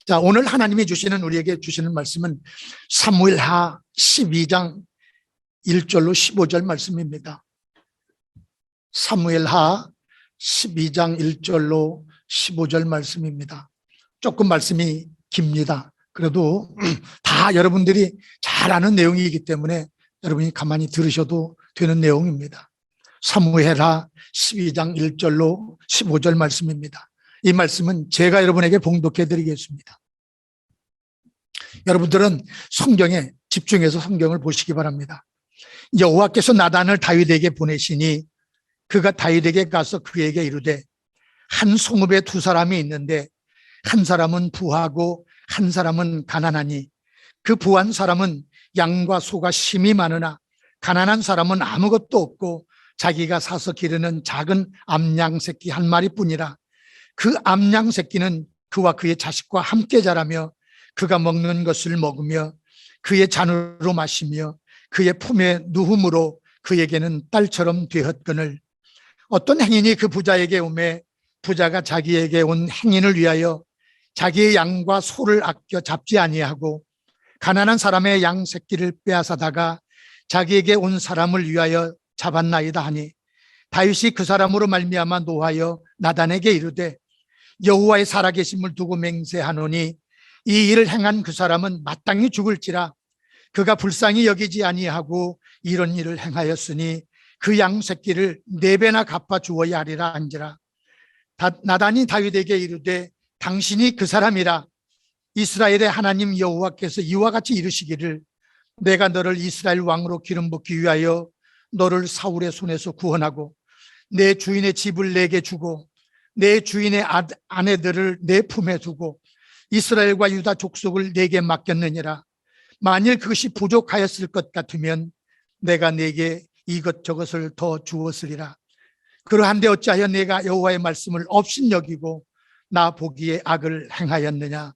자, 오늘 하나님이 우리에게 주시는 말씀은 사무엘하 12장 1절로 15절 말씀입니다. 사무엘하 12장 1절로 15절 말씀입니다. 조금 말씀이 깁니다. 그래도 다 여러분들이 잘 아는 내용이기 때문에 여러분이 가만히 들으셔도 되는 내용입니다. 사무엘하 12장 1절로 15절 말씀입니다. 이 말씀은 제가 여러분에게 봉독해 드리겠습니다. 여러분들은 성경에 집중해서 성경을 보시기 바랍니다. 여호와께서 나단을 다윗에게 보내시니 그가 다윗에게 가서 그에게 이르되 한 성읍에 두 사람이 있는데 한 사람은 부하고 한 사람은 가난하니 그 부한 사람은 양과 소가 심히 많으나 가난한 사람은 아무것도 없고 자기가 사서 기르는 작은 암양 새끼 한 마리뿐이라. 그 암양 새끼는 그와 그의 자식과 함께 자라며 그가 먹는 것을 먹으며 그의 잔으로 마시며 그의 품에 누움으로 그에게는 딸처럼 되었거늘 어떤 행인이 그 부자에게 오매 부자가 자기에게 온 행인을 위하여 자기의 양과 소를 아껴 잡지 아니하고 가난한 사람의 양 새끼를 빼앗아다가 자기에게 온 사람을 위하여 잡았나이다 하니 다윗이 그 사람으로 말미암아 노하여 나단에게 이르되 여호와의 살아계심을 두고 맹세하노니 이 일을 행한 그 사람은 마땅히 죽을지라. 그가 불쌍히 여기지 아니하고 이런 일을 행하였으니 그 양 새끼를 4배나 갚아 주어야 하리라 한지라. 나단이 다윗에게 이르되 당신이 그 사람이라. 이스라엘의 하나님 여호와께서 이와 같이 이르시기를 내가 너를 이스라엘 왕으로 기름 붓기 위하여 너를 사울의 손에서 구원하고 내 주인의 집을 내게 주고 내 주인의 아내들을 내 품에 두고 이스라엘과 유다 족속을 내게 맡겼느니라. 만일 그것이 부족하였을 것 같으면 내가 내게 이것저것을 더 주었으리라. 그러한데 어찌하여 내가 여호와의 말씀을 업신여기고 나 보기에 악을 행하였느냐.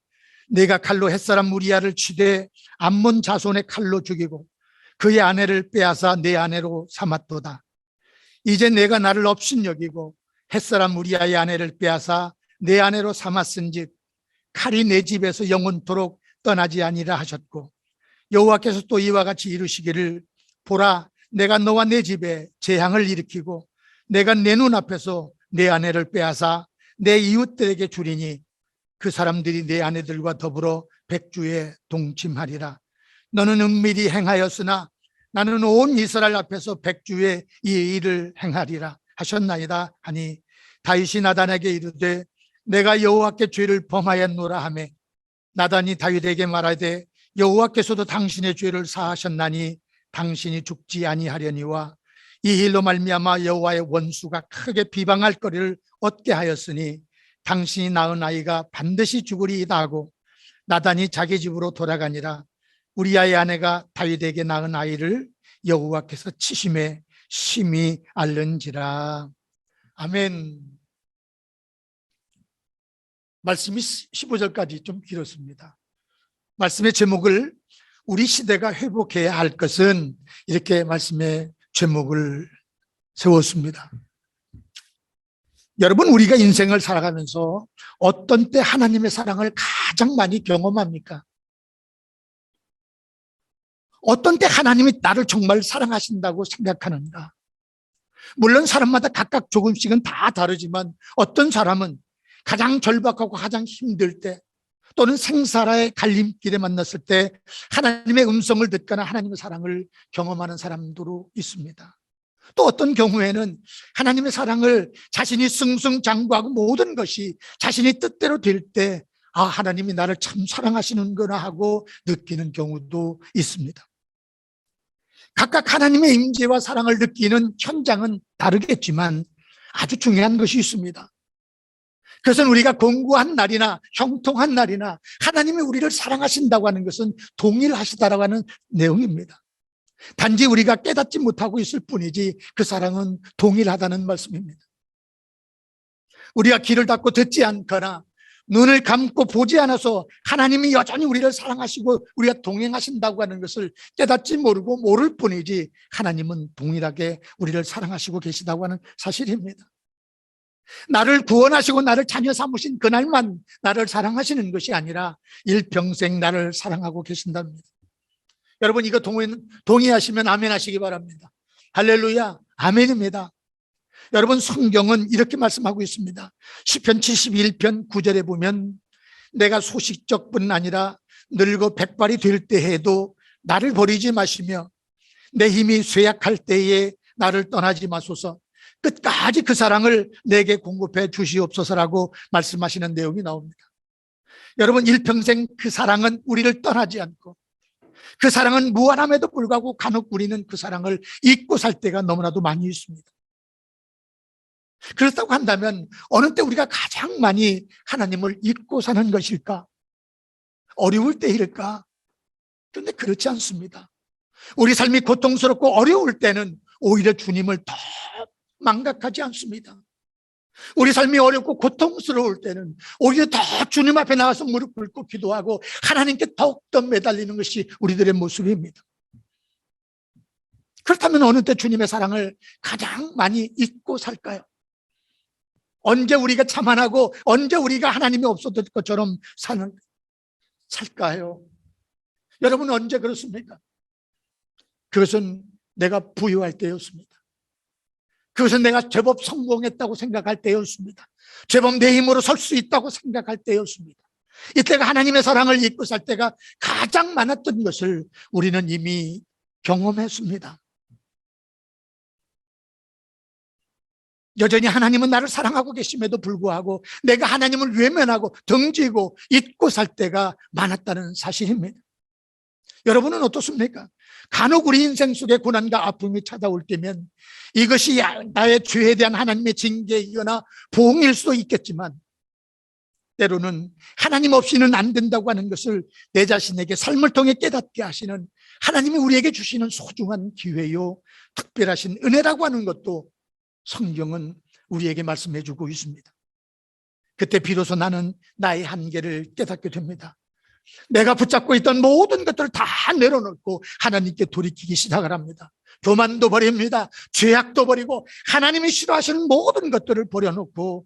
내가 칼로 햇사람 우리야를 치되 암몬 자손의 칼로 죽이고 그의 아내를 빼앗아 내 아내로 삼았도다. 이제 내가 나를 업신여기고 햇사람 우리야의 아내를 빼앗아 내 아내로 삼았은즉 칼이 내 집에서 영원토록 떠나지 아니라 하셨고 여호와께서 또 이와 같이 이루시기를 보라 내가 너와 내 집에 재앙을 일으키고 내가 내 눈앞에서 내 아내를 빼앗아 내 이웃들에게 주리니 그 사람들이 내 아내들과 더불어 백주에 동침하리라. 너는 은밀히 행하였으나 나는 온 이스라엘 앞에서 백주에 이 일을 행하리라 하셨나이다 하니 다윗이 나단에게 이르되 내가 여호와께 죄를 범하였노라 하며 나단이 다윗에게 말하되 여호와께서도 당신의 죄를 사하셨나니 당신이 죽지 아니하려니와 이 일로 말미암아 여호와의 원수가 크게 비방할 거리를 얻게 하였으니 당신이 낳은 아이가 반드시 죽으리이다 하고 나단이 자기 집으로 돌아가니라. 우리아의 아내가 다윗에게 낳은 아이를 여호와께서 치심에 심히 앓는지라. 아멘. 말씀이 15절까지 좀 길었습니다. 말씀의 제목을 우리 시대가 회복해야 할 것은 이렇게 말씀의 제목을 세웠습니다. 여러분, 우리가 인생을 살아가면서 어떤 때 하나님의 사랑을 가장 많이 경험합니까? 어떤 때 하나님이 나를 정말 사랑하신다고 생각하는가? 물론 사람마다 각각 조금씩은 다 다르지만 어떤 사람은 가장 절박하고 가장 힘들 때 또는 생사의 갈림길에 만났을 때 하나님의 음성을 듣거나 하나님의 사랑을 경험하는 사람도 있습니다. 또 어떤 경우에는 하나님의 사랑을 자신이 승승장구하고 모든 것이 자신이 뜻대로 될 때 하나님이 나를 참 사랑하시는구나 하고 느끼는 경우도 있습니다. 각각 하나님의 임재와 사랑을 느끼는 현장은 다르겠지만 아주 중요한 것이 있습니다. 그것은 우리가 공고한 날이나 형통한 날이나 하나님이 우리를 사랑하신다고 하는 것은 동일하시다라고 하는 내용입니다. 단지 우리가 깨닫지 못하고 있을 뿐이지 그 사랑은 동일하다는 말씀입니다. 우리가 귀를 닫고 듣지 않거나 눈을 감고 보지 않아서 하나님이 여전히 우리를 사랑하시고 우리가 동행하신다고 하는 것을 깨닫지 모르고 모를 뿐이지 하나님은 동일하게 우리를 사랑하시고 계시다고 하는 사실입니다. 나를 구원하시고 나를 자녀 삼으신 그날만 나를 사랑하시는 것이 아니라 일평생 나를 사랑하고 계신답니다. 여러분, 이거 동의하시면 아멘 하시기 바랍니다. 할렐루야, 아멘입니다. 여러분, 성경은 이렇게 말씀하고 있습니다. 시편 71편 9절에 보면 내가 소식적뿐 아니라 늙어 백발이 될 때에도 나를 버리지 마시며 내 힘이 쇠약할 때에 나를 떠나지 마소서, 끝까지 그 사랑을 내게 공급해 주시옵소서라고 말씀하시는 내용이 나옵니다. 여러분, 일평생 그 사랑은 우리를 떠나지 않고, 그 사랑은 무한함에도 불구하고 간혹 우리는 그 사랑을 잊고 살 때가 너무나도 많이 있습니다. 그렇다고 한다면 어느 때 우리가 가장 많이 하나님을 잊고 사는 것일까? 어려울 때일까? 그런데 그렇지 않습니다. 우리 삶이 고통스럽고 어려울 때는 오히려 주님을 더 망각하지 않습니다. 우리 삶이 어렵고 고통스러울 때는 오히려 더 주님 앞에 나와서 무릎 꿇고 기도하고 하나님께 더욱더 매달리는 것이 우리들의 모습입니다. 그렇다면 어느 때 주님의 사랑을 가장 많이 잊고 살까요? 언제 우리가 자만하고 언제 우리가 하나님이 없었던 것처럼 살까요? 여러분, 언제 그렇습니까? 그것은 내가 부유할 때였습니다. 그것은 내가 제법 성공했다고 생각할 때였습니다. 제법 내 힘으로 설 수 있다고 생각할 때였습니다. 이때가 하나님의 사랑을 잊고 살 때가 가장 많았던 것을 우리는 이미 경험했습니다. 여전히 하나님은 나를 사랑하고 계심에도 불구하고 내가 하나님을 외면하고 등지고 잊고 살 때가 많았다는 사실입니다. 여러분은 어떻습니까? 간혹 우리 인생 속에 고난과 아픔이 찾아올 때면 이것이 나의 죄에 대한 하나님의 징계이거나 보응일 수도 있겠지만, 때로는 하나님 없이는 안 된다고 하는 것을 내 자신에게 삶을 통해 깨닫게 하시는 하나님이 우리에게 주시는 소중한 기회요, 특별하신 은혜라고 하는 것도 성경은 우리에게 말씀해 주고 있습니다. 그때 비로소 나는 나의 한계를 깨닫게 됩니다. 내가 붙잡고 있던 모든 것들을 다 내려놓고 하나님께 돌이키기 시작을 합니다. 교만도 버립니다. 죄악도 버리고 하나님이 싫어하시는 모든 것들을 버려놓고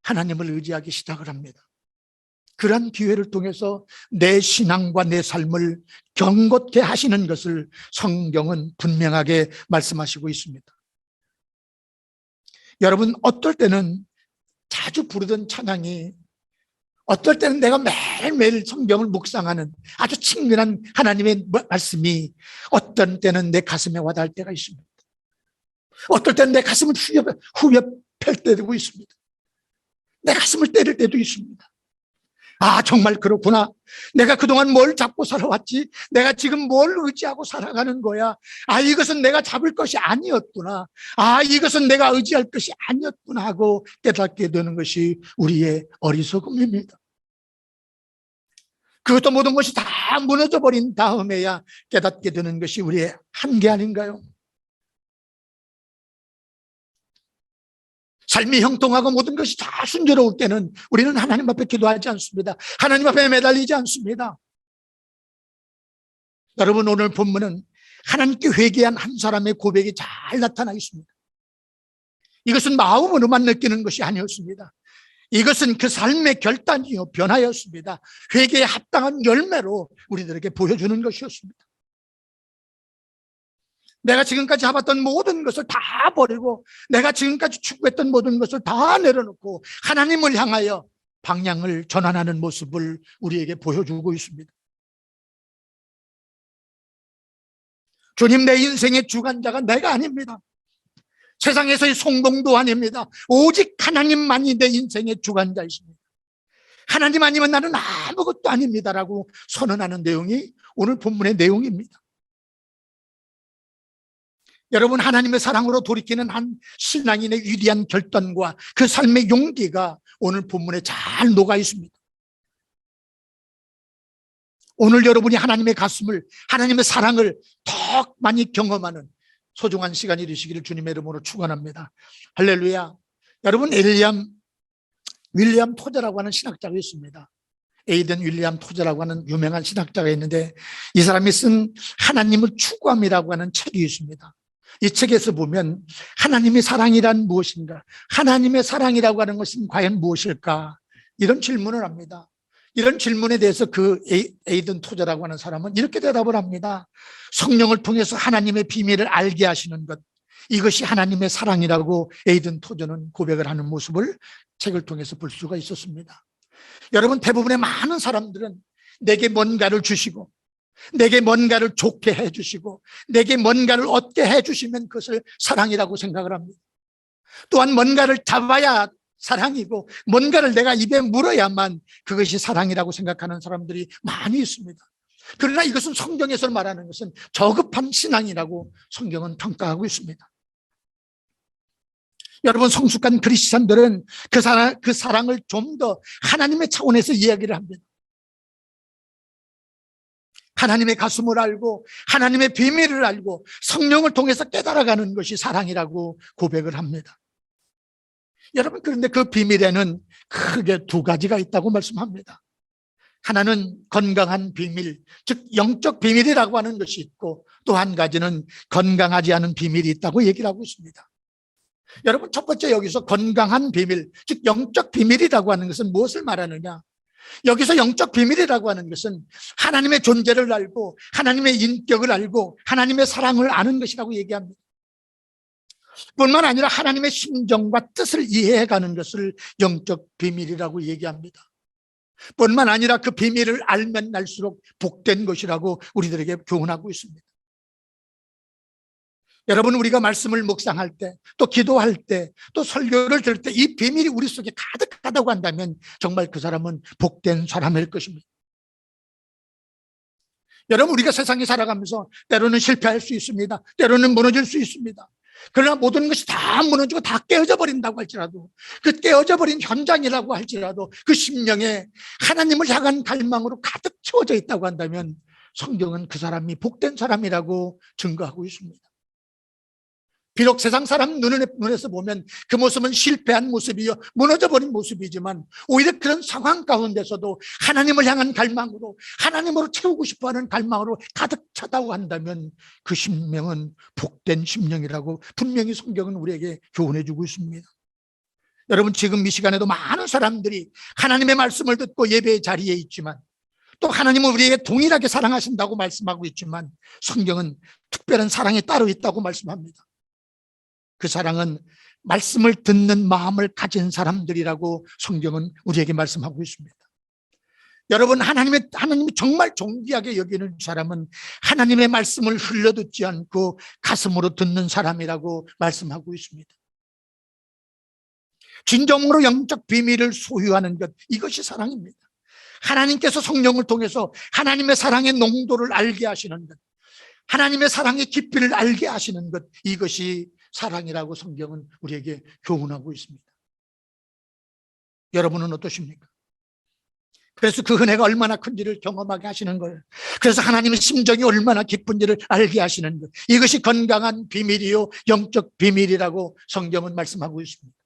하나님을 의지하기 시작을 합니다. 그런 기회를 통해서 내 신앙과 내 삶을 경고케 하시는 것을 성경은 분명하게 말씀하시고 있습니다. 여러분, 어떨 때는 자주 부르던 찬양이, 어떨 때는 내가 매일매일 성경을 묵상하는 아주 친근한 하나님의 말씀이 어떤 때는 내 가슴에 와닿을 때가 있습니다. 어떨 때는 내 가슴을 후벼 팰 때도 있습니다. 내 가슴을 때릴 때도 있습니다. 아, 정말 그렇구나. 내가 그동안 뭘 잡고 살아왔지? 내가 지금 뭘 의지하고 살아가는 거야? 아, 이것은 내가 잡을 것이 아니었구나. 아, 이것은 내가 의지할 것이 아니었구나 하고 깨닫게 되는 것이 우리의 어리석음입니다. 그것도 모든 것이 다 무너져버린 다음에야 깨닫게 되는 것이 우리의 한계 아닌가요? 삶이 형통하고 모든 것이 다 순조로울 때는 우리는 하나님 앞에 기도하지 않습니다. 하나님 앞에 매달리지 않습니다. 여러분, 오늘 본문은 하나님께 회개한 한 사람의 고백이 잘 나타나 있습니다. 이것은 마음으로만 느끼는 것이 아니었습니다. 이것은 그 삶의 결단이요, 변화였습니다. 회개에 합당한 열매로 우리들에게 보여주는 것이었습니다. 내가 지금까지 잡았던 모든 것을 다 버리고 내가 지금까지 추구했던 모든 것을 다 내려놓고 하나님을 향하여 방향을 전환하는 모습을 우리에게 보여주고 있습니다. 주님, 내 인생의 주관자가 내가 아닙니다. 세상에서의 성공도 아닙니다. 오직 하나님만이 내 인생의 주관자이십니다. 하나님 아니면 나는 아무것도 아닙니다라고 선언하는 내용이 오늘 본문의 내용입니다. 여러분, 하나님의 사랑으로 돌이키는 한 신앙인의 위대한 결단과 그 삶의 용기가 오늘 본문에 잘 녹아 있습니다. 오늘 여러분이 하나님의 가슴을, 하나님의 사랑을 더 많이 경험하는 소중한 시간이 되시기를 주님의 이름으로 축원합니다. 할렐루야. 여러분, 윌리엄 토저라고 하는 신학자가 있습니다. 에이든 윌리엄 토저라고 하는 유명한 신학자가 있는데 이 사람이 쓴 하나님을 추구함이라고 하는 책이 있습니다. 이 책에서 보면 하나님의 사랑이란 무엇인가? 하나님의 사랑이라고 하는 것은 과연 무엇일까? 이런 질문을 합니다. 이런 질문에 대해서 그 에이든 토저라고 하는 사람은 이렇게 대답을 합니다. 성령을 통해서 하나님의 비밀을 알게 하시는 것, 이것이 하나님의 사랑이라고 에이든 토저는 고백을 하는 모습을 책을 통해서 볼 수가 있었습니다. 여러분, 대부분의 많은 사람들은 내게 뭔가를 주시고 내게 뭔가를 좋게 해주시고 내게 뭔가를 얻게 해주시면 그것을 사랑이라고 생각을 합니다. 또한 뭔가를 잡아야 사랑이고 뭔가를 내가 입에 물어야만 그것이 사랑이라고 생각하는 사람들이 많이 있습니다. 그러나 이것은 성경에서 말하는 것은 저급한 신앙이라고 성경은 평가하고 있습니다. 여러분, 성숙한 그리스도인들은 그 사랑을 좀 더 하나님의 차원에서 이야기를 합니다. 하나님의 가슴을 알고 하나님의 비밀을 알고 성령을 통해서 깨달아가는 것이 사랑이라고 고백을 합니다. 여러분, 그런데 그 비밀에는 크게 두 가지가 있다고 말씀합니다. 하나는 건강한 비밀, 즉 영적 비밀이라고 하는 것이 있고 또 한 가지는 건강하지 않은 비밀이 있다고 얘기를 하고 있습니다. 여러분, 첫 번째 여기서 건강한 비밀, 즉 영적 비밀이라고 하는 것은 무엇을 말하느냐? 여기서 영적 비밀이라고 하는 것은 하나님의 존재를 알고 하나님의 인격을 알고 하나님의 사랑을 아는 것이라고 얘기합니다. 뿐만 아니라 하나님의 심정과 뜻을 이해해가는 것을 영적 비밀이라고 얘기합니다. 뿐만 아니라 그 비밀을 알면 알수록 복된 것이라고 우리들에게 교훈하고 있습니다. 여러분, 우리가 말씀을 묵상할 때, 또 기도할 때, 또 설교를 들을 때 이 비밀이 우리 속에 가득하다고 한다면 정말 그 사람은 복된 사람일 것입니다. 여러분, 우리가 세상에 살아가면서 때로는 실패할 수 있습니다. 때로는 무너질 수 있습니다. 그러나 모든 것이 다 무너지고 다 깨어져 버린다고 할지라도, 그 깨어져 버린 현장이라고 할지라도 그 심령에 하나님을 향한 갈망으로 가득 채워져 있다고 한다면 성경은 그 사람이 복된 사람이라고 증거하고 있습니다. 비록 세상 사람 눈에서 보면 그 모습은 실패한 모습이요, 무너져버린 모습이지만 오히려 그런 상황 가운데서도 하나님을 향한 갈망으로, 하나님으로 채우고 싶어하는 갈망으로 가득 차다고 한다면 그 심령은 복된 심령이라고 분명히 성경은 우리에게 교훈해주고 있습니다. 여러분, 지금 이 시간에도 많은 사람들이 하나님의 말씀을 듣고 예배의 자리에 있지만 또 하나님은 우리에게 동일하게 사랑하신다고 말씀하고 있지만 성경은 특별한 사랑이 따로 있다고 말씀합니다. 그 사랑은 말씀을 듣는 마음을 가진 사람들이라고 성경은 우리에게 말씀하고 있습니다. 여러분, 하나님이 정말 존귀하게 여기는 사람은 하나님의 말씀을 흘려듣지 않고 가슴으로 듣는 사람이라고 말씀하고 있습니다. 진정으로 영적 비밀을 소유하는 것, 이것이 사랑입니다. 하나님께서 성령을 통해서 하나님의 사랑의 농도를 알게 하시는 것, 하나님의 사랑의 깊이를 알게 하시는 것, 이것이 사랑이라고 성경은 우리에게 교훈하고 있습니다. 여러분은 어떠십니까? 그래서 그 은혜가 얼마나 큰지를 경험하게 하시는 거예요. 그래서 하나님의 심정이 얼마나 깊은지를 알게 하시는 것, 이것이 건강한 비밀이요 영적 비밀이라고 성경은 말씀하고 있습니다.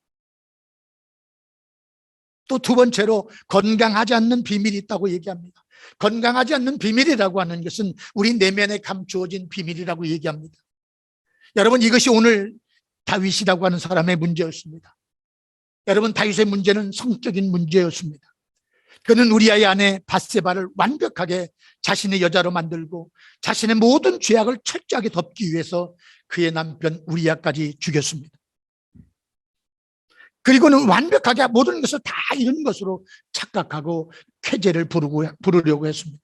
또 두 번째로 건강하지 않는 비밀이 있다고 얘기합니다. 건강하지 않는 비밀이라고 하는 것은 우리 내면에 감추어진 비밀이라고 얘기합니다. 여러분, 이것이 오늘 다윗이라고 하는 사람의 문제였습니다. 여러분, 다윗의 문제는 성적인 문제였습니다. 그는 우리아의 아내 밧세바를 완벽하게 자신의 여자로 만들고 자신의 모든 죄악을 철저하게 덮기 위해서 그의 남편 우리아까지 죽였습니다. 그리고는 완벽하게 모든 것을 다 이런 것으로 착각하고 쾌재를 부르려고 했습니다.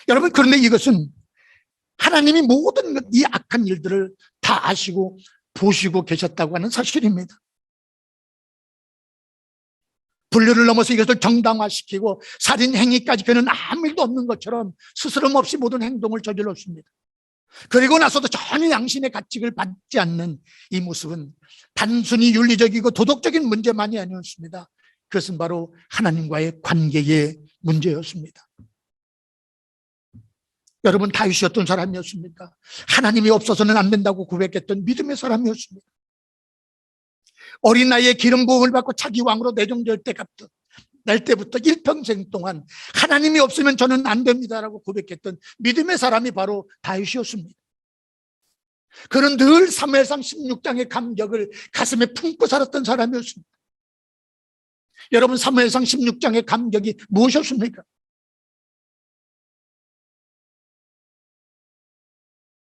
여러분, 그런데 이것은 하나님이 모든 이 악한 일들을 다 아시고 보시고 계셨다고 하는 사실입니다. 분류를 넘어서 이것을 정당화시키고 살인 행위까지 그는 아무 일도 없는 것처럼 스스럼 없이 모든 행동을 저질렀습니다. 그리고 나서도 전혀 양심의 가책을 받지 않는 이 모습은 단순히 윤리적이고 도덕적인 문제만이 아니었습니다. 그것은 바로 하나님과의 관계의 문제였습니다. 여러분, 다윗이 어떤 사람이었습니까? 하나님이 없어서는 안 된다고 고백했던 믿음의 사람이었습니다. 어린 나이에 기름 부음을 받고 차기 왕으로 내정될 때부터 일평생 동안 하나님이 없으면 저는 안 됩니다라고 고백했던 믿음의 사람이 바로 다윗이었습니다. 그는 늘 사무엘상 16장의 감격을 가슴에 품고 살았던 사람이었습니다. 여러분, 사무엘상 16장의 감격이 무엇이었습니까?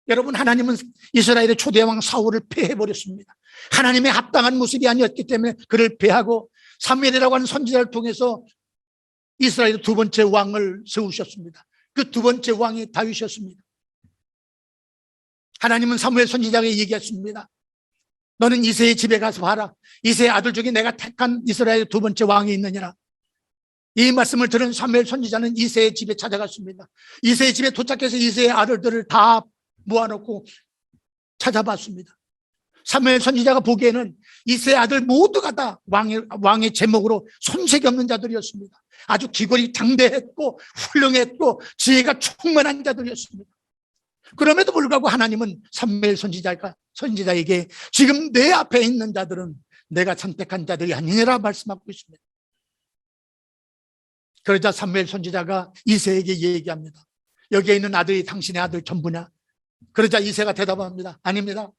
여러분, 하나님은 이스라엘의 초대왕 사울을 폐해버렸습니다. 하나님의 합당한 모습이 아니었기 때문에 그를 폐하고 사무엘이라고 하는 선지자를 통해서 이스라엘의 두 번째 왕을 세우셨습니다. 그 두 번째 왕이 다윗이었습니다. 하나님은 사무엘 선지자에게 얘기했습니다. 너는 이새의 집에 가서 봐라. 이새의 아들 중에 내가 택한 이스라엘의 두 번째 왕이 있느니라. 이 말씀을 들은 사무엘 선지자는 이새의 집에 찾아갔습니다. 이새의 집에 도착해서 이새의 아들들을 다 모아놓고 찾아봤습니다. 사무엘 선지자가 보기에는 이새의 아들 모두가 다 왕의 제목으로 손색이 없는 자들이었습니다. 아주 기골이 장대했고 훌륭했고 지혜가 충만한 자들이었습니다. 그럼에도 불구하고 하나님은 사무엘 선지자에게 지금 내 앞에 있는 자들은 내가 선택한 자들이 아니니라 말씀하고 있습니다. 그러자 사무엘 선지자가 이새에게 얘기합니다. 여기에 있는 아들이 당신의 아들 전부냐? 그러자 이새가 대답합니다. 아닙니다.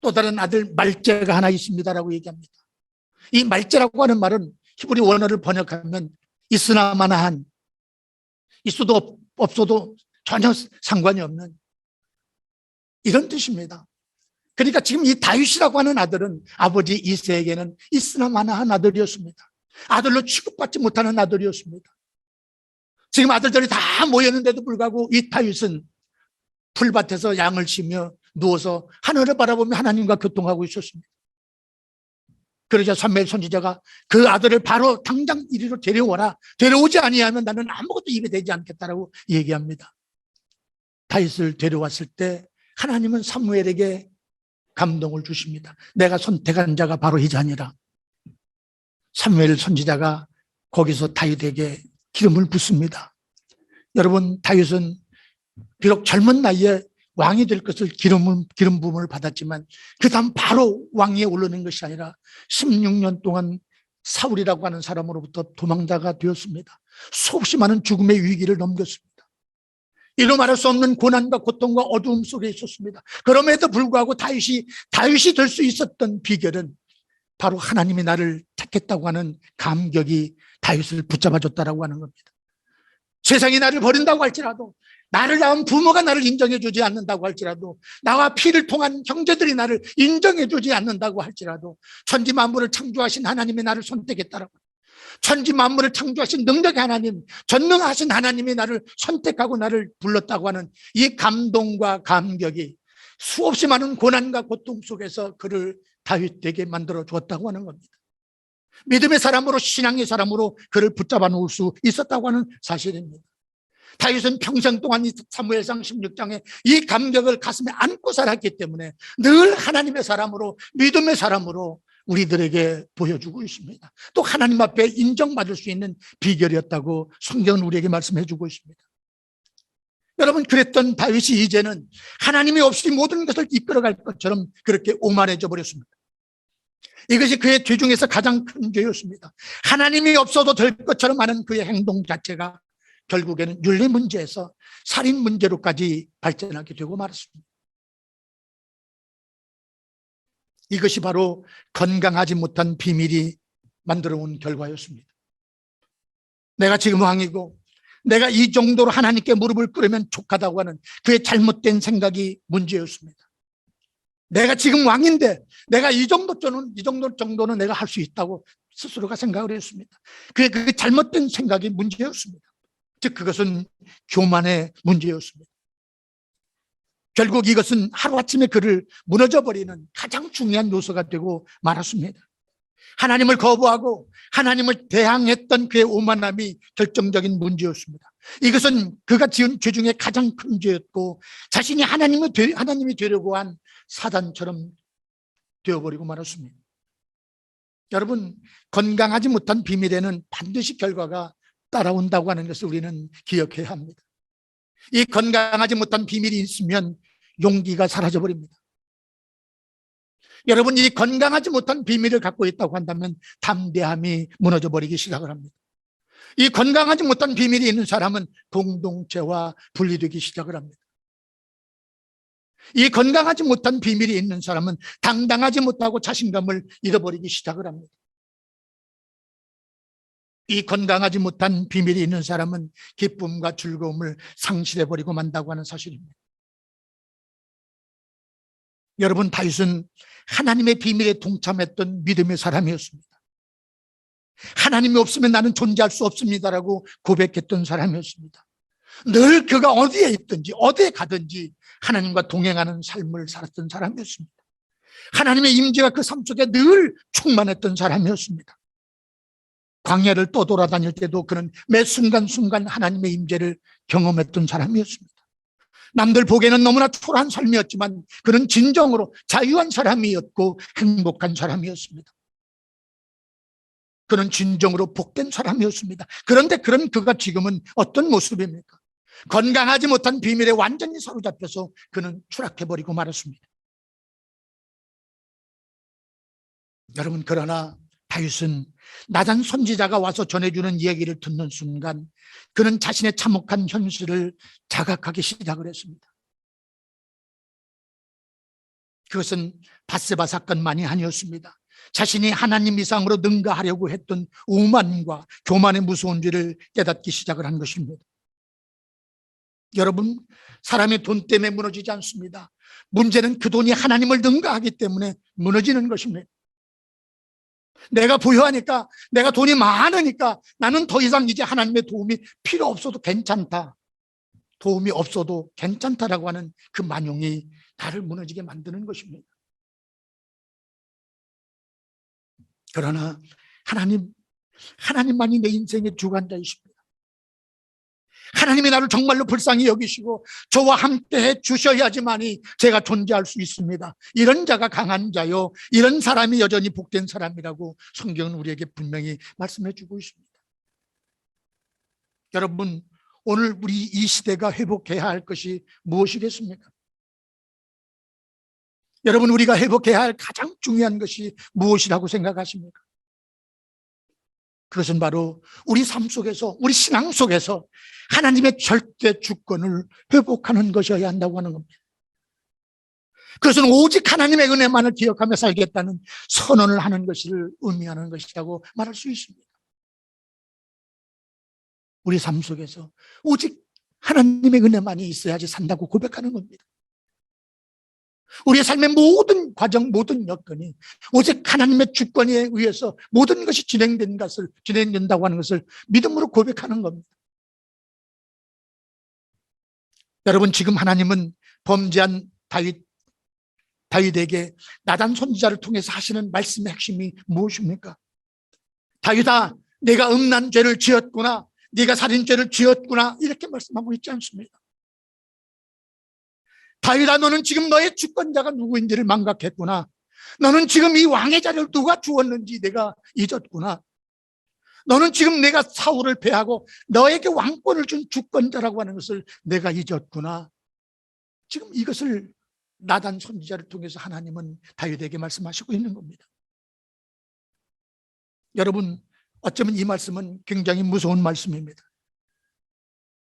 또 다른 아들 말제가 하나 있습니다라고 얘기합니다. 이 말제라고 하는 말은 히브리 원어를 번역하면 있으나 마나한, 있어도 없어도 전혀 상관이 없는 이런 뜻입니다. 그러니까 지금 이 다윗이라고 하는 아들은 아버지 이새에게는 있으나 마나한 아들이었습니다. 아들로 취급받지 못하는 아들이었습니다. 지금 아들들이 다 모였는데도 불구하고 이 다윗은 풀밭에서 양을 치며 누워서 하늘을 바라보며 하나님과 교통하고 있었습니다. 그러자 사무엘 선지자가 그 아들을 바로 당장 이리로 데려오라. 데려오지 아니하면 나는 아무것도 입에 대지 않겠다라고 얘기합니다. 다윗을 데려왔을 때 하나님은 사무엘에게 감동을 주십니다. 내가 선택한 자가 바로 이 자니라. 사무엘 선지자가 거기서 다윗에게 기름을 붓습니다. 여러분, 다윗은 비록 젊은 나이에 왕이 될 것을 기름 부음을 받았지만 그 다음 바로 왕위에 오르는 것이 아니라 16년 동안 사울이라고 하는 사람으로부터 도망자가 되었습니다. 수없이 많은 죽음의 위기를 넘겼습니다. 이로 말할 수 없는 고난과 고통과 어두움 속에 있었습니다. 그럼에도 불구하고 다윗이 될 수 있었던 비결은 바로 하나님이 나를 택했다고 하는 감격이 다윗을 붙잡아줬다라고 하는 겁니다. 세상이 나를 버린다고 할지라도, 나를 낳은 부모가 나를 인정해 주지 않는다고 할지라도, 나와 피를 통한 형제들이 나를 인정해 주지 않는다고 할지라도 천지 만물을 창조하신 하나님이 나를 선택했다라고, 천지 만물을 창조하신 능력의 하나님, 전능하신 하나님이 나를 선택하고 나를 불렀다고 하는 이 감동과 감격이 수없이 많은 고난과 고통 속에서 그를 다윗되게 만들어 주었다고 하는 겁니다. 믿음의 사람으로, 신앙의 사람으로 그를 붙잡아 놓을 수 있었다고 하는 사실입니다. 다윗은 평생 동안 이 사무엘상 16장에 이 감격을 가슴에 안고 살았기 때문에 늘 하나님의 사람으로, 믿음의 사람으로 우리들에게 보여주고 있습니다. 또 하나님 앞에 인정받을 수 있는 비결이었다고 성경은 우리에게 말씀해 주고 있습니다. 여러분, 그랬던 다윗이 이제는 하나님이 없이 모든 것을 이끌어갈 것처럼 그렇게 오만해져 버렸습니다. 이것이 그의 죄 중에서 가장 큰 죄였습니다. 하나님이 없어도 될 것처럼 하는 그의 행동 자체가 결국에는 윤리 문제에서 살인 문제로까지 발전하게 되고 말았습니다. 이것이 바로 건강하지 못한 비밀이 만들어 온 결과였습니다. 내가 지금 왕이고 내가 이 정도로 하나님께 무릎을 꿇으면 족하다고 하는 그의 잘못된 생각이 문제였습니다. 내가 지금 왕인데 내가 이 정도 정도는 내가 할 수 있다고 스스로가 생각을 했습니다. 그 잘못된 생각이 문제였습니다. 즉 그것은 교만의 문제였습니다. 결국 이것은 하루아침에 그를 무너져버리는 가장 중요한 요소가 되고 말았습니다. 하나님을 거부하고 하나님을 대항했던 그의 오만함이 결정적인 문제였습니다. 이것은 그가 지은 죄 중에 가장 큰 죄였고 자신이 하나님이 되려고 한 사단처럼 되어버리고 말았습니다. 여러분, 건강하지 못한 비밀에는 반드시 결과가 따라온다고 하는 것을 우리는 기억해야 합니다. 이 건강하지 못한 비밀이 있으면 용기가 사라져버립니다. 여러분, 이 건강하지 못한 비밀을 갖고 있다고 한다면 담대함이 무너져버리기 시작을 합니다. 이 건강하지 못한 비밀이 있는 사람은 공동체와 분리되기 시작을 합니다. 이 건강하지 못한 비밀이 있는 사람은 당당하지 못하고 자신감을 잃어버리기 시작을 합니다. 이 건강하지 못한 비밀이 있는 사람은 기쁨과 즐거움을 상실해버리고 만다고 하는 사실입니다. 여러분, 다윗은 하나님의 비밀에 동참했던 믿음의 사람이었습니다. 하나님이 없으면 나는 존재할 수 없습니다라고 고백했던 사람이었습니다. 늘 그가 어디에 있든지 어디에 가든지 하나님과 동행하는 삶을 살았던 사람이었습니다. 하나님의 임재가 그 삶 속에 늘 충만했던 사람이었습니다. 광야를 떠돌아다닐 때도 그는 매 순간순간 하나님의 임재를 경험했던 사람이었습니다. 남들 보기에는 너무나 초라한 삶이었지만 그는 진정으로 자유한 사람이었고 행복한 사람이었습니다. 그는 진정으로 복된 사람이었습니다. 그런데 그런 그가 지금은 어떤 모습입니까? 건강하지 못한 비밀에 완전히 사로잡혀서 그는 추락해버리고 말았습니다. 여러분, 그러나 다윗은 나단 선지자가 와서 전해주는 이야기를 듣는 순간 그는 자신의 참혹한 현실을 자각하기 시작을 했습니다. 그것은 밧세바 사건만이 아니었습니다. 자신이 하나님 이상으로 능가하려고 했던 오만과 교만의 무서운 죄를 깨닫기 시작을 한 것입니다. 여러분, 사람이 돈 때문에 무너지지 않습니다. 문제는 그 돈이 하나님을 능가하기 때문에 무너지는 것입니다. 내가 부유하니까, 내가 돈이 많으니까 나는 더 이상 이제 하나님의 도움이 필요 없어도 괜찮다, 도움이 없어도 괜찮다라고 하는 그 만용이 나를 무너지게 만드는 것입니다. 그러나 하나님만이 내 인생의 주관자이십니다. 하나님이 나를 정말로 불쌍히 여기시고 저와 함께해 주셔야지만이 제가 존재할 수 있습니다. 이런 자가 강한 자요, 이런 사람이 여전히 복된 사람이라고 성경은 우리에게 분명히 말씀해 주고 있습니다. 여러분, 오늘 우리 이 시대가 회복해야 할 것이 무엇이겠습니까? 여러분, 우리가 회복해야 할 가장 중요한 것이 무엇이라고 생각하십니까? 그것은 바로 우리 삶 속에서, 우리 신앙 속에서 하나님의 절대 주권을 회복하는 것이어야 한다고 하는 겁니다. 그것은 오직 하나님의 은혜만을 기억하며 살겠다는 선언을 하는 것을 의미하는 것이라고 말할 수 있습니다. 우리 삶 속에서 오직 하나님의 은혜만이 있어야지 산다고 고백하는 겁니다. 우리의 삶의 모든 과정, 모든 여건이 오직 하나님의 주권에 의해서 모든 것이 진행된다고 하는 것을 믿음으로 고백하는 겁니다. 여러분, 지금 하나님은 범죄한 다윗에게 나단 선지자를 통해서 하시는 말씀의 핵심이 무엇입니까? 다윗아, 내가 음란 죄를 지었구나, 네가 살인죄를 지었구나, 이렇게 말씀하고 있지 않습니다. 다윗아, 너는 지금 너의 주권자가 누구인지를 망각했구나. 너는 지금 이 왕의 자리를 누가 주었는지 내가 잊었구나. 너는 지금 내가 사울을 패하고 너에게 왕권을 준 주권자라고 하는 것을 내가 잊었구나. 지금 이것을 나단 선지자를 통해서 하나님은 다윗에게 말씀하시고 있는 겁니다. 여러분, 어쩌면 이 말씀은 굉장히 무서운 말씀입니다.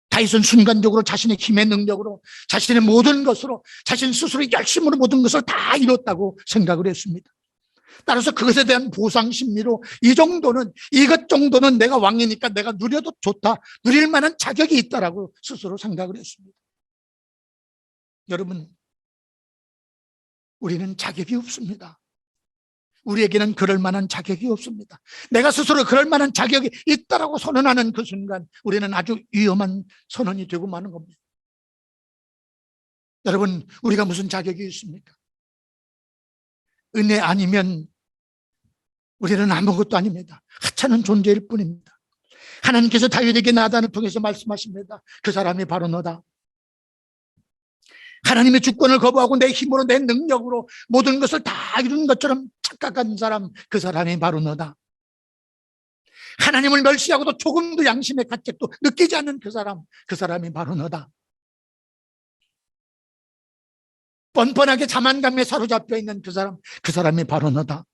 다윗은 순간적으로 자신의 힘의 능력으로, 자신의 모든 것으로, 자신 스스로 열심으로 모든 것을 다 이뤘다고 생각을 했습니다. 따라서 그것에 대한 보상 심리로 이것 정도는 내가 왕이니까 내가 누려도 좋다, 누릴 만한 자격이 있다라고 스스로 생각을 했습니다. 여러분, 우리는 자격이 없습니다. 우리에게는 그럴 만한 자격이 없습니다. 내가 스스로 그럴 만한 자격이 있다라고 선언하는 그 순간 우리는 아주 위험한 선언이 되고 마는 겁니다. 여러분, 우리가 무슨 자격이 있습니까? 은혜 아니면 우리는 아무것도 아닙니다. 하찮은 존재일 뿐입니다. 하나님께서 다윗에게 나단을 통해서 말씀하십니다. 그 사람이 바로 너다. 하나님의 주권을 거부하고 내 힘으로, 내 능력으로 모든 것을 다 이룬 것처럼 착각한 사람, 그 사람이 바로 너다. 하나님을 멸시하고도 조금도 양심의 가책도 느끼지 않는 그 사람이 바로 너다. 뻔뻔하게 자만감에 사로잡혀 있는 그 사람이 바로 너다.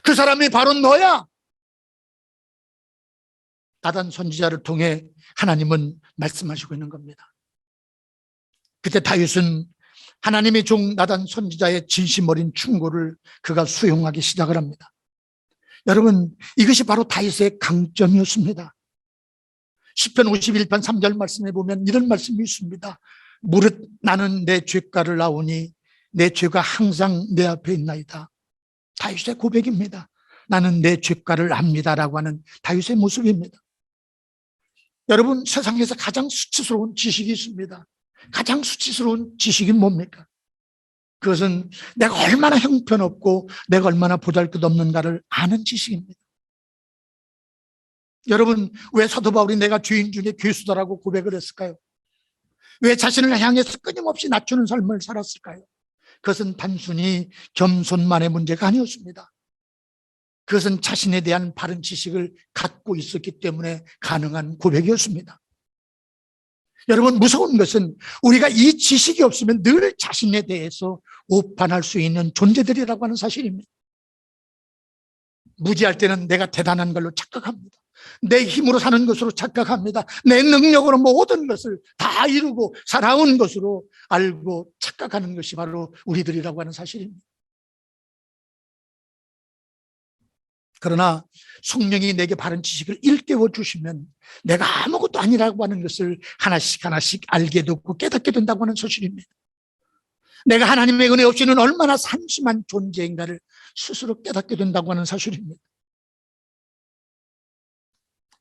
그 사람이 바로 너야. 나단 선지자를 통해 하나님은 말씀하시고 있는 겁니다. 그때 다윗은 하나님의 종 나단 선지자의 진심 어린 충고를 그가 수용하기 시작을 합니다. 여러분, 이것이 바로 다윗의 강점이었습니다. 시편 51편 3절 말씀에 보면 이런 말씀이 있습니다. 무릇 나는 내 죄가를 아오니 내 죄가 항상 내 앞에 있나이다. 다윗의 고백입니다. 나는 내 죄가를 압니다라고 하는 다윗의 모습입니다. 여러분, 세상에서 가장 수치스러운 지식이 있습니다. 가장 수치스러운 지식이 뭡니까? 그것은 내가 얼마나 형편없고 내가 얼마나 보잘것없는가를 아는 지식입니다. 여러분, 왜 사도 바울이 내가 죄인 중에 괴수다라고 고백을 했을까요? 왜 자신을 향해서 끊임없이 낮추는 삶을 살았을까요? 그것은 단순히 겸손만의 문제가 아니었습니다. 그것은 자신에 대한 바른 지식을 갖고 있었기 때문에 가능한 고백이었습니다. 여러분, 무서운 것은 우리가 이 지식이 없으면 늘 자신에 대해서 오판할 수 있는 존재들이라고 하는 사실입니다. 무지할 때는 내가 대단한 걸로 착각합니다. 내 힘으로 사는 것으로 착각합니다. 내 능력으로 모든 것을 다 이루고 살아온 것으로 알고 착각하는 것이 바로 우리들이라고 하는 사실입니다. 그러나 성령이 내게 바른 지식을 일깨워 주시면 내가 아무것도 아니라고 하는 것을 하나씩 하나씩 알게 되고 깨닫게 된다고 하는 사실입니다. 내가 하나님의 은혜 없이는 얼마나 산심한 존재인가를 스스로 깨닫게 된다고 하는 사실입니다.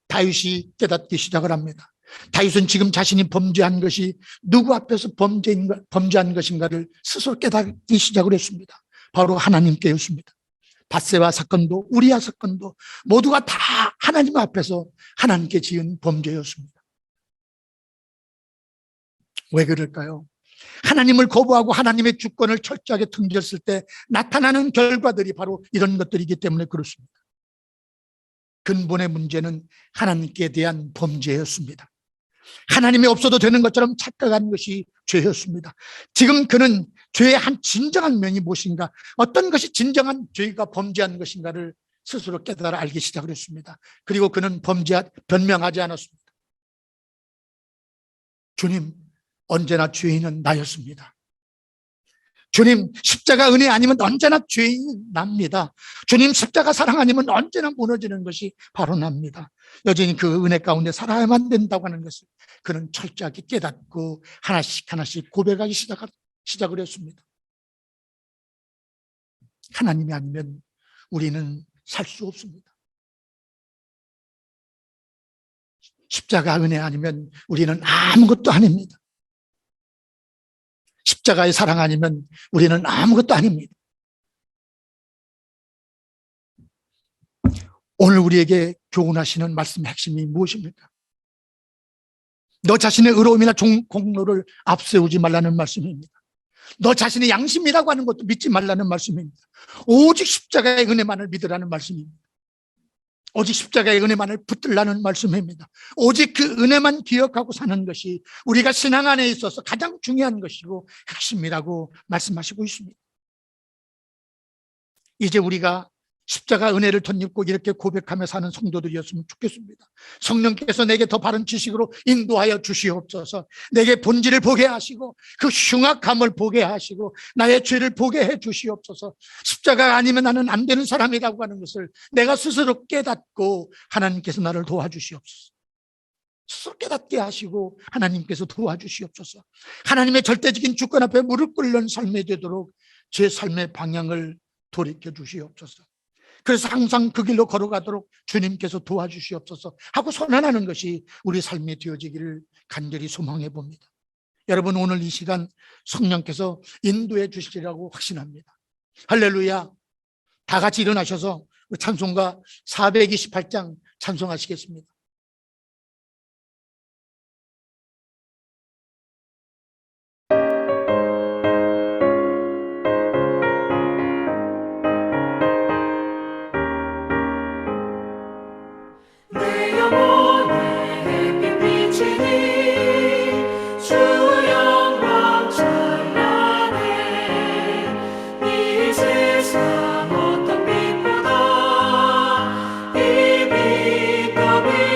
다윗이 깨닫기 시작을 합니다. 다윗은 지금 자신이 범죄한 것이 누구 앞에서 범죄한 것인가를 스스로 깨닫기 시작을 했습니다. 바로 하나님께였습니다. 밧세바 사건도 우리아 사건도 모두가 다 하나님 앞에서 하나님께 지은 범죄였습니다. 왜 그럴까요? 하나님을 거부하고 하나님의 주권을 철저하게 등졌을 때 나타나는 결과들이 바로 이런 것들이기 때문에 그렇습니다. 근본의 문제는 하나님께 대한 범죄였습니다. 하나님이 없어도 되는 것처럼 착각한 것이 죄였습니다. 지금 그는 죄의 한 진정한 면이 무엇인가, 어떤 것이 진정한 죄가 범죄한 것인가를 스스로 깨달아 알기 시작을 했습니다. 그리고 그는 변명하지 않았습니다. 주님, 언제나 죄인은 나였습니다. 주님, 십자가 은혜 아니면 언제나 죄인은 납니다. 주님, 십자가 사랑 아니면 언제나 무너지는 것이 바로 납니다. 여전히 그 은혜 가운데 살아야만 된다고 하는 것을 그는 철저하게 깨닫고 하나씩 하나씩 고백하기 시작을 했습니다. 하나님이 아니면 우리는 살 수 없습니다. 십자가 은혜 아니면 우리는 아무것도 아닙니다. 십자가의 사랑 아니면 우리는 아무것도 아닙니다. 오늘 우리에게 교훈하시는 말씀의 핵심이 무엇입니까? 너 자신의 의로움이나 공로를 앞세우지 말라는 말씀입니다. 너 자신의 양심이라고 하는 것도 믿지 말라는 말씀입니다. 오직 십자가의 은혜만을 믿으라는 말씀입니다. 오직 십자가의 은혜만을 붙들라는 말씀입니다. 오직 그 은혜만 기억하고 사는 것이 우리가 신앙 안에 있어서 가장 중요한 것이고 핵심이라고 말씀하시고 있습니다. 이제 우리가 십자가 은혜를 덧입고 이렇게 고백하며 사는 성도들이었으면 좋겠습니다. 성령께서 내게 더 바른 지식으로 인도하여 주시옵소서. 내게 본질을 보게 하시고 그 흉악함을 보게 하시고 나의 죄를 보게 해 주시옵소서. 십자가가 아니면 나는 안 되는 사람이라고 하는 것을 내가 스스로 깨닫고 하나님께서 나를 도와주시옵소서. 스스로 깨닫게 하시고 하나님께서 도와주시옵소서. 하나님의 절대적인 주권 앞에 무릎 꿇는 삶이 되도록 제 삶의 방향을 돌이켜 주시옵소서. 그래서 항상 그 길로 걸어가도록 주님께서 도와주시옵소서 하고 선언하는 것이 우리 삶이 되어지기를 간절히 소망해 봅니다. 여러분, 오늘 이 시간 성령께서 인도해 주시리라고 확신합니다. 할렐루야. 다 같이 일어나셔서 찬송가 428장 찬송하시겠습니다. 세상 어떤 빛보다 이 빛 더미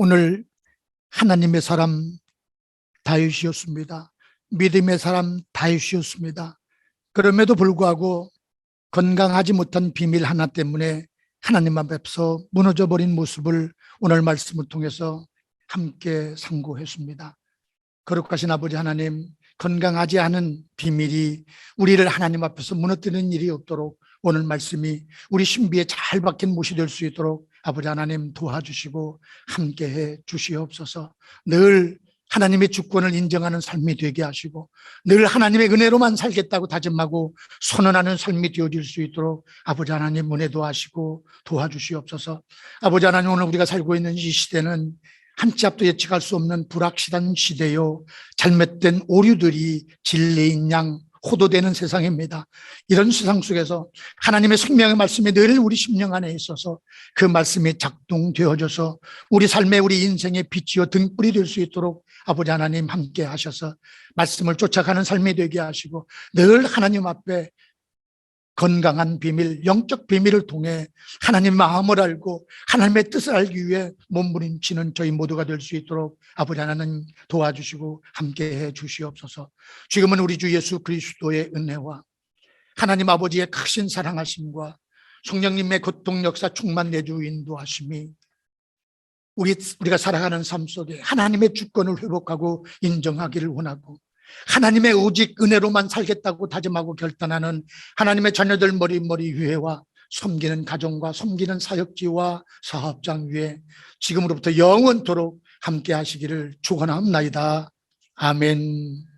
오늘 하나님의 사람 다윗이었습니다. 믿음의 사람 다윗이었습니다. 그럼에도 불구하고 건강하지 못한 비밀 하나 때문에 하나님 앞에서 무너져버린 모습을 오늘 말씀을 통해서 함께 상고했습니다. 거룩하신 아버지 하나님, 건강하지 않은 비밀이 우리를 하나님 앞에서 무너뜨리는 일이 없도록 오늘 말씀이 우리 신비에 잘 박힌 못이 될 수 있도록 아버지 하나님 도와주시고 함께해 주시옵소서. 늘 하나님의 주권을 인정하는 삶이 되게 하시고 늘 하나님의 은혜로만 살겠다고 다짐하고 선언하는 삶이 되어질 수 있도록 아버지 하나님 은혜도 하시고 도와주시옵소서. 아버지 하나님, 오늘 우리가 살고 있는 이 시대는 한 치 앞도 예측할 수 없는 불확실한 시대요, 잘못된 오류들이 진리인 양 호도되는 세상입니다. 이런 세상 속에서 하나님의 생명의 말씀이 늘 우리 심령 안에 있어서 그 말씀이 작동되어져서 우리 삶의 우리 인생의 빛이요 등불이 될 수 있도록 아버지 하나님 함께 하셔서 말씀을 쫓아가는 삶이 되게 하시고 늘 하나님 앞에 건강한 비밀, 영적 비밀을 통해 하나님 마음을 알고 하나님의 뜻을 알기 위해 몸부림치는 저희 모두가 될 수 있도록 아버지 하나님 도와주시고 함께해 주시옵소서. 지금은 우리 주 예수 그리스도의 은혜와 하나님 아버지의 크신 사랑하심과 성령님의 고통 역사 충만 내주 인도하심이 우리가 살아가는 삶 속에 하나님의 주권을 회복하고 인정하기를 원하고 하나님의 오직 은혜로만 살겠다고 다짐하고 결단하는 하나님의 자녀들 머리머리 위에와 섬기는 가정과 섬기는 사역지와 사업장 위에 지금으로부터 영원토록 함께 하시기를 축원합니다. 아멘.